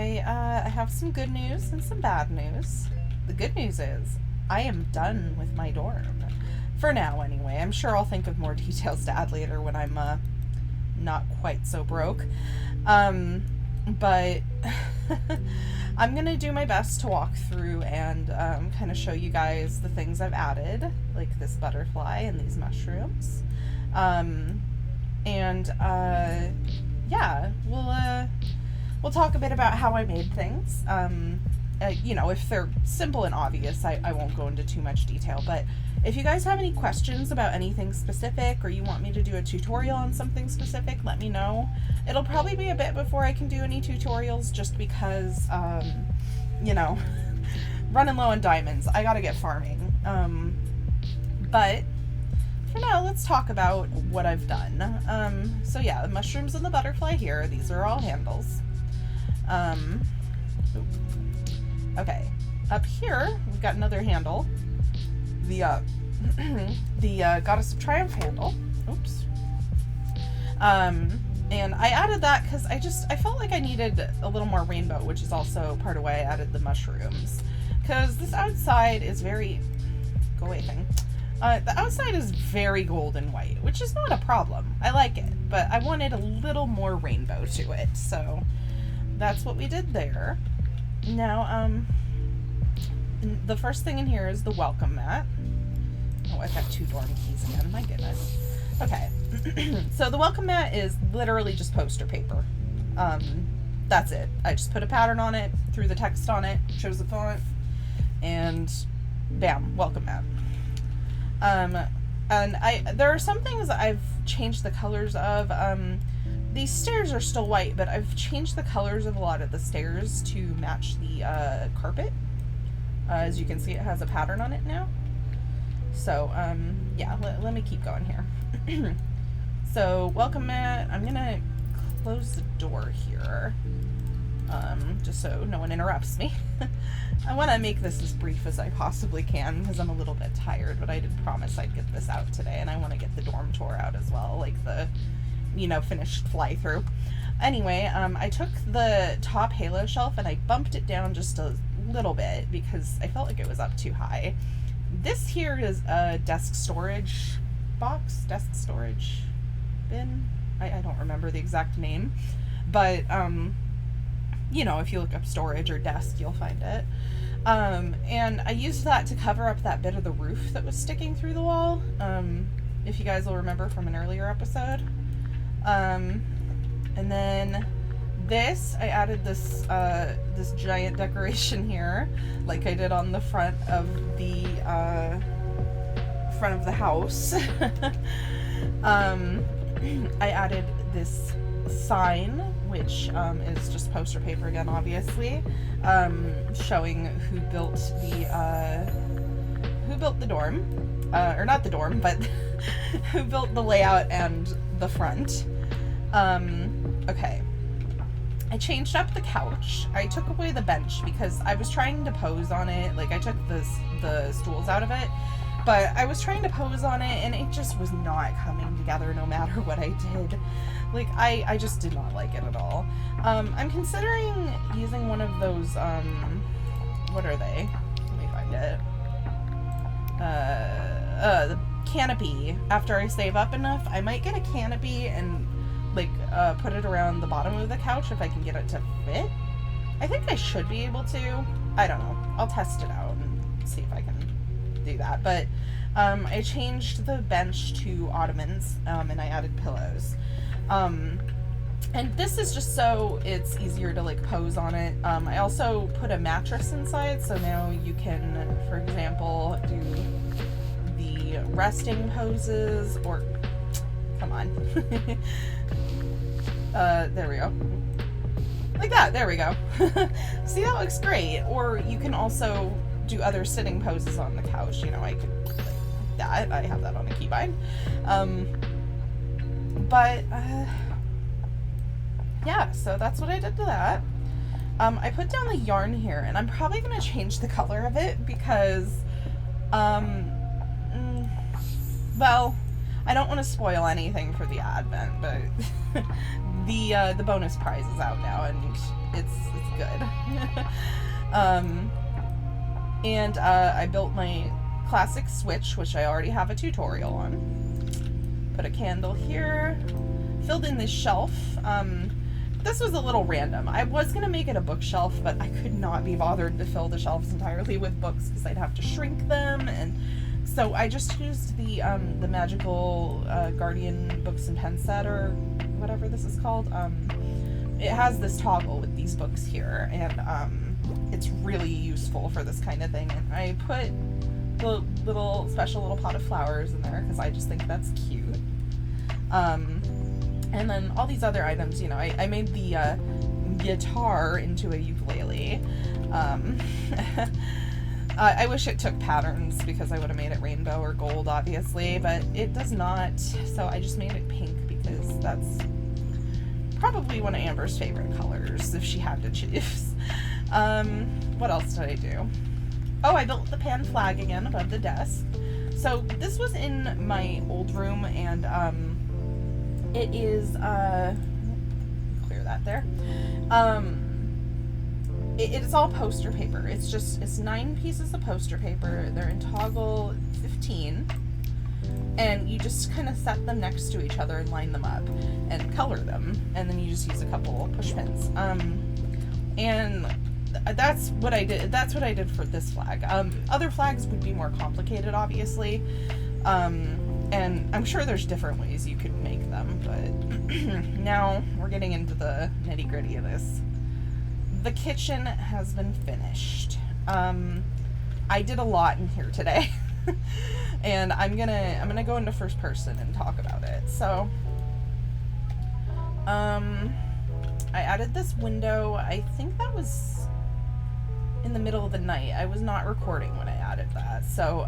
I have some good news and some bad news. The good news is I am done with my dorm. For now, anyway. I'm sure I'll think of more details to add later when I'm not quite so broke. But I'm going to do my best to walk through and kind of show you guys the things I've added, like this butterfly and these mushrooms. Yeah, we'll talk a bit about how I made things. You know, if they're simple and obvious, I won't go into too much detail, but if you guys have any questions about anything specific or you want me to do a tutorial on something specific, let me know. It'll probably be a bit before I can do any tutorials just because, you know, running low on diamonds. I gotta get farming. But for now, let's talk about what I've done. So yeah, the mushrooms and the butterfly here, these are all handles. Okay, up here, we've got another handle. The Goddess of Triumph handle. Oops. And I added that because I felt like I needed a little more rainbow, which is also part of why I added the mushrooms. Because this outside is very... Go away, thing. The outside is very gold and white, which is not a problem. I like it, but I wanted a little more rainbow to it, so that's what we did there. Now, the first thing in here is the welcome mat. Oh, I've got 2 dorm keys again, my goodness. Okay, so the welcome mat is literally just poster paper. That's it. I just put a pattern on it, threw the text on it, chose the font, and bam, welcome mat. And there are some things I've changed the colors of. These stairs are still white, but I've changed the colors of a lot of the stairs to match the carpet. As you can see, it has a pattern on it now. So, yeah, let me keep going here. So, welcome mat. I'm gonna close the door here, just so no one interrupts me. I want to make this as brief as I possibly can because I'm a little bit tired, but I did promise I'd get this out today, and I want to get the dorm tour out as well, like the, you know, finished fly-through. Anyway, I took the top halo shelf and I bumped it down just a little bit because I felt like it was up too high. This here is a desk storage box, desk storage bin. I don't remember the exact name, but you know, if you look up storage or desk, you'll find it. And I used that to cover up that bit of the roof that was sticking through the wall, if you guys will remember from an earlier episode. And then this, I added this this giant decoration here, like I did on the front of the house. I added this sign, which is just poster paper again, obviously, showing who built the dorm, or not the dorm, but who built the layout and the front. Okay. I changed up the couch. I took away the bench because I was trying to pose on it. Like, I took the stools out of it, but I was trying to pose on it and it just was not coming together no matter what I did. Like, I just did not like it at all. I'm considering using one of those, what are they? Let me find it. The canopy. After I save up enough, I might get a canopy and, like, put it around the bottom of the couch if I can get it to fit. I think I should be able to. I don't know. I'll test it out and see if I can do that. But I changed the bench to ottomans, and I added pillows. And this is just so it's easier to, like, pose on it. I also put a mattress inside, so now you can, for example, do the resting poses, or come on. There we go. Like that, there we go. See, that looks great. Or you can also do other sitting poses on the couch. You know, I could, like that. I have that on a keybind. Yeah, so that's what I did to that. I put down the yarn here, and I'm probably going to change the color of it because, well, I don't want to spoil anything for the advent, but the bonus prize is out now, and It's good. And I built my classic switch, which I already have a tutorial on. Put a candle here. Filled in this shelf. This was a little random. I was going to make it a bookshelf, but I could not be bothered to fill the shelves entirely with books because I'd have to shrink them, and so I just used the magical Guardian books and pen set, or whatever this is called. It has this toggle with these books here, and it's really useful for this kind of thing. And I put the little special little pot of flowers in there because I just think that's cute. And then all these other items, you know, I made the guitar into a ukulele. I wish it took patterns because I would have made it rainbow or gold, obviously, but it does not, so I just made it pink because that's probably one of Amber's favorite colors if she had to choose. What else did I do? Oh, I built the pan flag again above the desk. So this was in my old room, and it is, clear that there. It is all poster paper. It's 9 pieces of poster paper. They're in toggle 15. And you just kind of set them next to each other and line them up and color them. And then you just use a couple push pins. And that's what I did. That's what I did for this flag. Other flags would be more complicated, obviously. And I'm sure there's different ways you could make them, but now we're getting into the nitty-gritty of this. The kitchen has been finished. I did a lot in here today. And I'm gonna go into first person and talk about it. So I added this window. I think that was in the middle of the night. I was not recording when I added that. So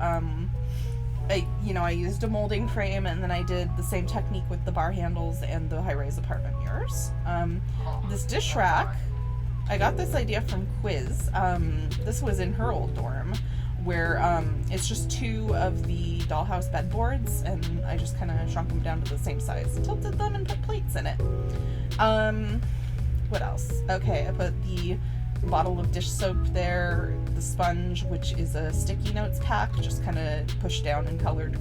I used a molding frame, and then I did the same technique with the bar handles and the high-rise apartment mirrors. This dish rack, I got this idea from Quiz. This was in her old dorm, where it's just 2 of the dollhouse bedboards, and I just kind of shrunk them down to the same size, tilted them, and put plates in it. What else? Okay, I put the bottle of dish soap there, the sponge, which is a sticky notes pack, just kind of pushed down and colored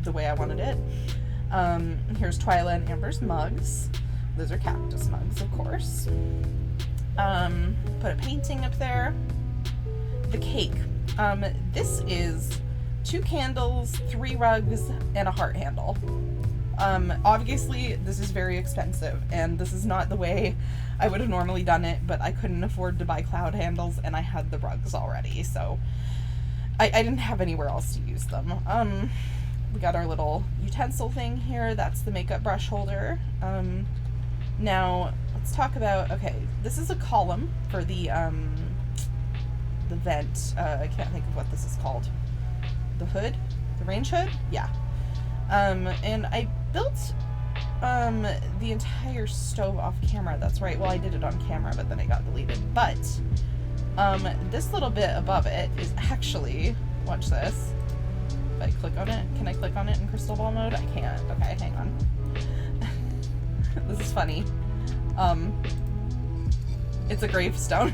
the way I wanted it. Here's Twyla and Amber's mugs. Those are cactus mugs, of course. Put a painting up there. The cake. This is 2 candles, 3 rugs, and a heart handle. Obviously, this is very expensive, and this is not the way I would have normally done it, but I couldn't afford to buy cloud handles, and I had the rugs already, so I didn't have anywhere else to use them. We got our little utensil thing here. That's the makeup brush holder. Now, let's talk about, okay, this is a column for the vent. I can't think of what this is called. The hood? The range hood? Yeah. And I built the entire stove off camera. That's right. Well, I did it on camera, but then it got deleted. But this little bit above it is actually, watch this. If I click on it, can I click on it in crystal ball mode? I can't. Okay, hang on. This is funny. It's a gravestone.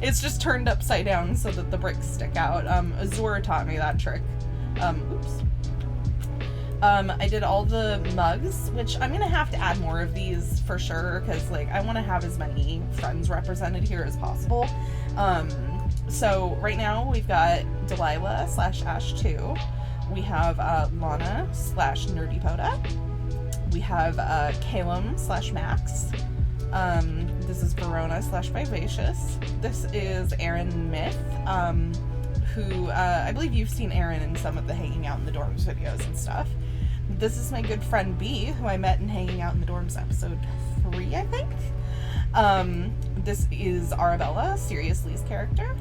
It's just turned upside down so that the bricks stick out. Azura taught me that trick. Oops. I did all the mugs, which I'm gonna have to add more of these for sure, because like I want to have as many friends represented here as possible. So right now we've got Delilah / Ash2. We have Lana / Nerdypoda. We have Calum / Max. This is Verona / Vivacious. This is Erin Myth, who I believe you've seen Erin in some of the Hanging Out in the Dorms videos and stuff. This is my good friend B, who I met in Hanging Out in the Dorms episode 3, I think. This is Arabella, Sirius Lee's character.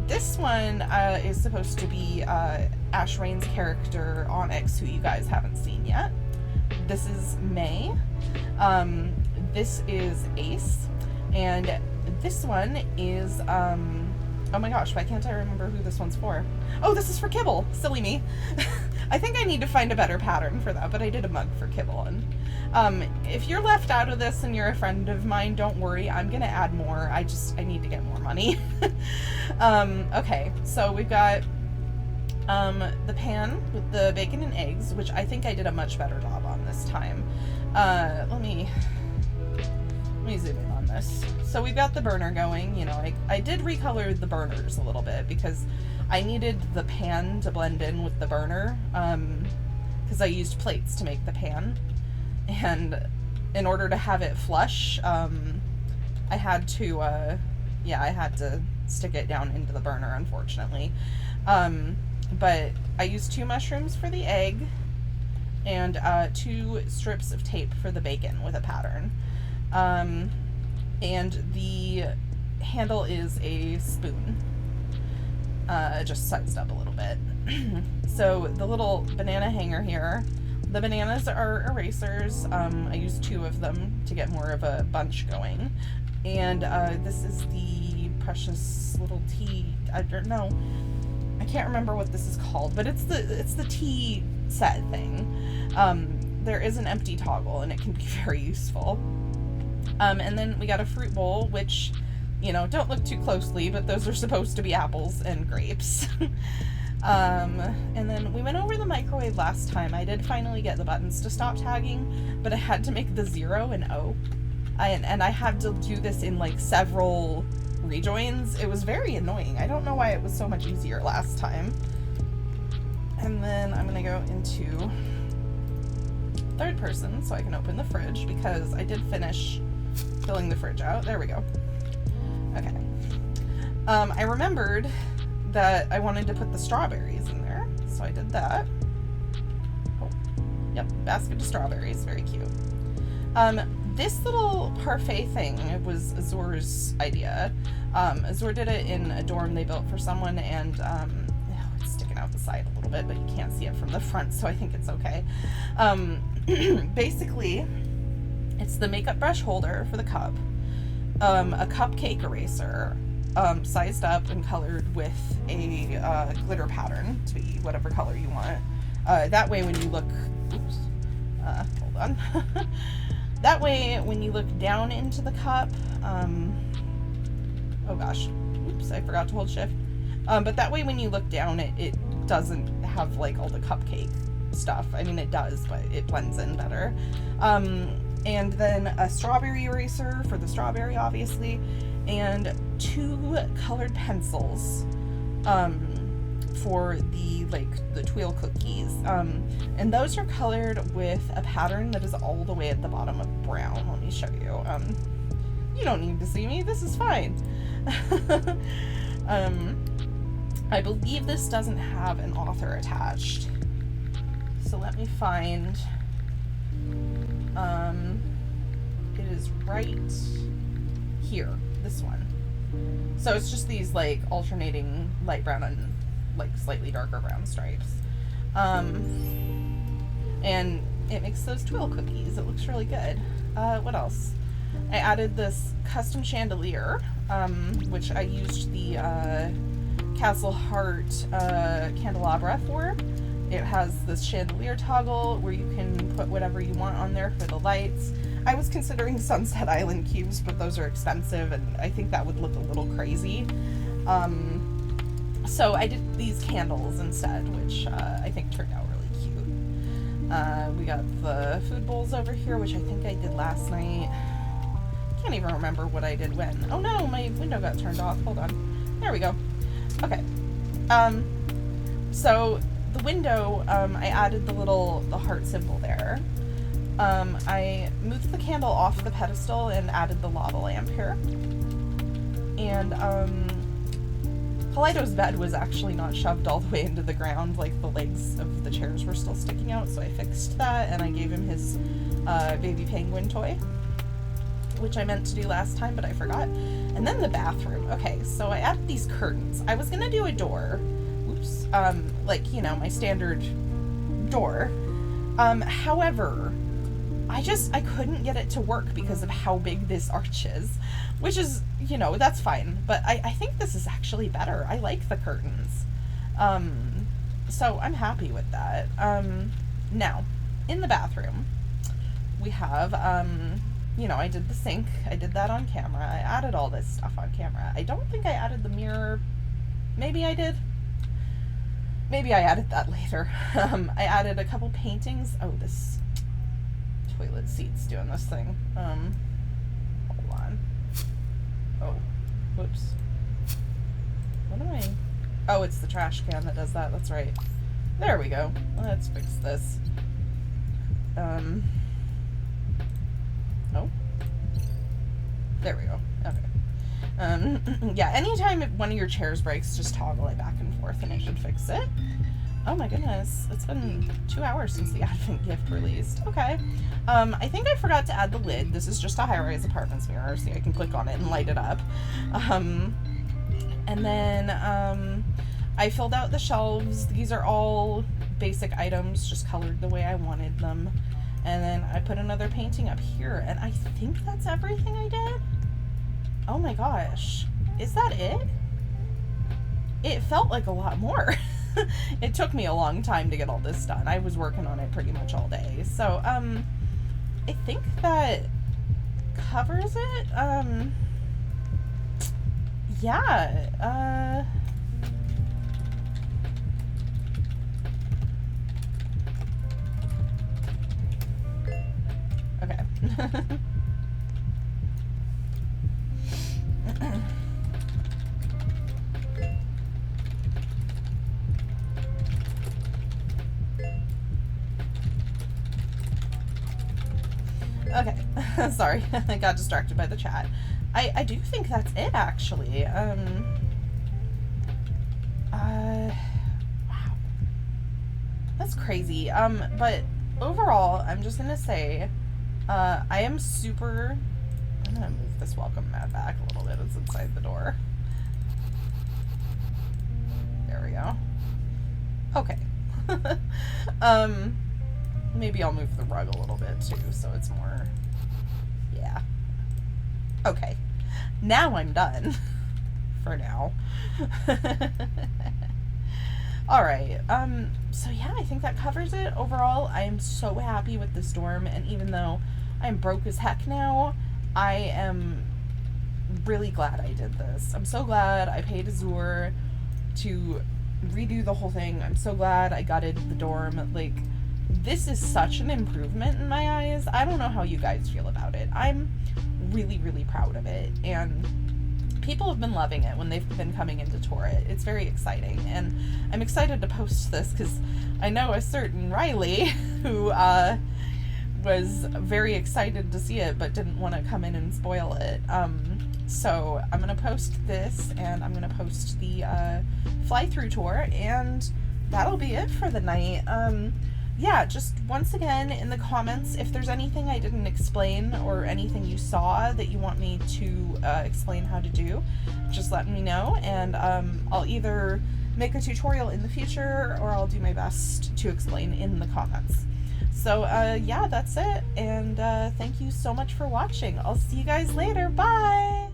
This one is supposed to be Ash Rain's character, Onyx, who you guys haven't seen yet. This is May. This is Ace. And this one is, oh my gosh, why can't I remember who this one's for? Oh, this is for Kibble. Silly me. I think I need to find a better pattern for that, but I did a mug for Kibble. If you're left out of this and you're a friend of mine, don't worry. I'm gonna add more. I need to get more money. Okay, so we've got the pan with the bacon and eggs, which I think I did a much better job on this time. Let me zoom in on this. So we've got the burner going. You know, I did recolor the burners a little bit because I needed the pan to blend in with the burner, because I used plates to make the pan. And in order to have it flush, I had to stick it down into the burner, unfortunately. But I used 2 mushrooms for the egg and 2 strips of tape for the bacon with a pattern. And the handle is a spoon, just sized up a little bit. So the little banana hanger here, the bananas are erasers. I used 2 of them to get more of a bunch going. And this is the precious little tea, I don't know, I can't remember what this is called, but it's the tea set thing. There is an empty toggle and it can be very useful. And then we got a fruit bowl, which, you know, don't look too closely, but those are supposed to be apples and grapes. And then we went over the microwave last time. I did finally get the buttons to stop tagging, but I had to make the 0 and O. And I had to do this in like several rejoins. It was very annoying. I don't know why it was so much easier last time. And then I'm gonna go into third person so I can open the fridge, because I did finish filling the fridge out. There we go. Okay. I remembered that I wanted to put the strawberries in there, so I did that. Oh, yep, basket of strawberries, very cute. This little parfait thing was Azur's idea. Azur did it in a dorm they built for someone, and it's sticking out the side a little bit, but you can't see it from the front, so I think it's okay. Basically, it's the makeup brush holder for the cup, a cupcake eraser, sized up and colored with a glitter pattern to be whatever color you want. That way when you look, oops, hold on. That way when you look down into the cup, oh gosh, oops, I forgot to hold shift. But that way when you look down, it doesn't have like all the cupcake stuff. I mean, it does, but it blends in better. And then a strawberry eraser for the strawberry, obviously, and 2 colored pencils for the Tweel cookies. And those are colored with a pattern that is all the way at the bottom of brown. Let me show you. You don't need to see me, this is fine. I believe this doesn't have an author attached. So let me find, it is right here, this one. So it's just these like alternating light brown and like slightly darker brown stripes. And it makes those Tweel cookies. It looks really good. What else? I added this custom chandelier, which I used the Castle Heart candelabra for. It has this chandelier toggle where you can put whatever you want on there for the lights. I was considering Sunset Island cubes, but those are expensive and I think that would look a little crazy. So I did these candles instead, which I think turned out really cute. We got the food bowls over here, which I think I did last night. Can't even remember what I did when. Oh no, my window got turned off. Hold on. There we go. Okay. So the window, I added the heart symbol there. I moved the candle off the pedestal and added the lava lamp here. And Kaleido's bed was actually not shoved all the way into the ground, like the legs of the chairs were still sticking out, so I fixed that and I gave him his baby penguin toy, which I meant to do last time, but I forgot. And then the bathroom. Okay, so I added these curtains. I was gonna do a door, oops, like, you know, my standard door. However, I couldn't get it to work because of how big this arch is, which is, you know, that's fine, but I think this is actually better. I like the curtains. So I'm happy with that. Now, in the bathroom, we have, you know, I did the sink. I did that on camera. I added all this stuff on camera. I don't think I added the mirror. Maybe I did. Maybe I added that later. I added a couple paintings. Oh, this toilet seat's doing this thing. Hold on. Oh, whoops. What am I? Oh, it's the trash can that does that. That's right. There we go. Let's fix this. Oh. There we go. Okay. Yeah, anytime one of your chairs breaks, just toggle it back and forth and it should fix it. Oh my goodness. It's been 2 hours since the Advent gift released. Okay. I think I forgot to add the lid. This is just a high-rise apartments mirror, so I can click on it and light it up. And then, I filled out the shelves. These are all basic items, just colored the way I wanted them. And then I put another painting up here, and I think that's everything I did. Oh my gosh. Is that it? It felt like a lot more. It took me a long time to get all this done. I was working on it pretty much all day. So, I think that covers it. Yeah, okay. Okay, sorry, I got distracted by the chat. I do think that's it, actually. Wow. That's crazy. But overall, I'm just gonna say, I am super... I'm gonna move this welcome mat back a little bit. It's inside the door. There we go. Okay. Maybe I'll move the rug a little bit, too, so it's more... Yeah. Okay. Now I'm done. For now. Alright, so yeah, I think that covers it. Overall, I am so happy with this dorm, and even though I'm broke as heck now, I am really glad I did this. I'm so glad I paid Azure to redo the whole thing. I'm so glad I gutted the dorm. Like, this is such an improvement in my eyes. I don't know how you guys feel about it. I'm really, really proud of it, and people have been loving it when they've been coming in to tour it. It's very exciting, and I'm excited to post this because I know a certain Riley who was very excited to see it but didn't want to come in and spoil it. So I'm going to post this, and I'm going to post the fly-through tour, and that'll be it for the night. Yeah, just once again in the comments, if there's anything I didn't explain or anything you saw that you want me to explain how to do, just let me know, and I'll either make a tutorial in the future or I'll do my best to explain in the comments. So yeah, that's it, and thank you so much for watching. I'll see you guys later. Bye!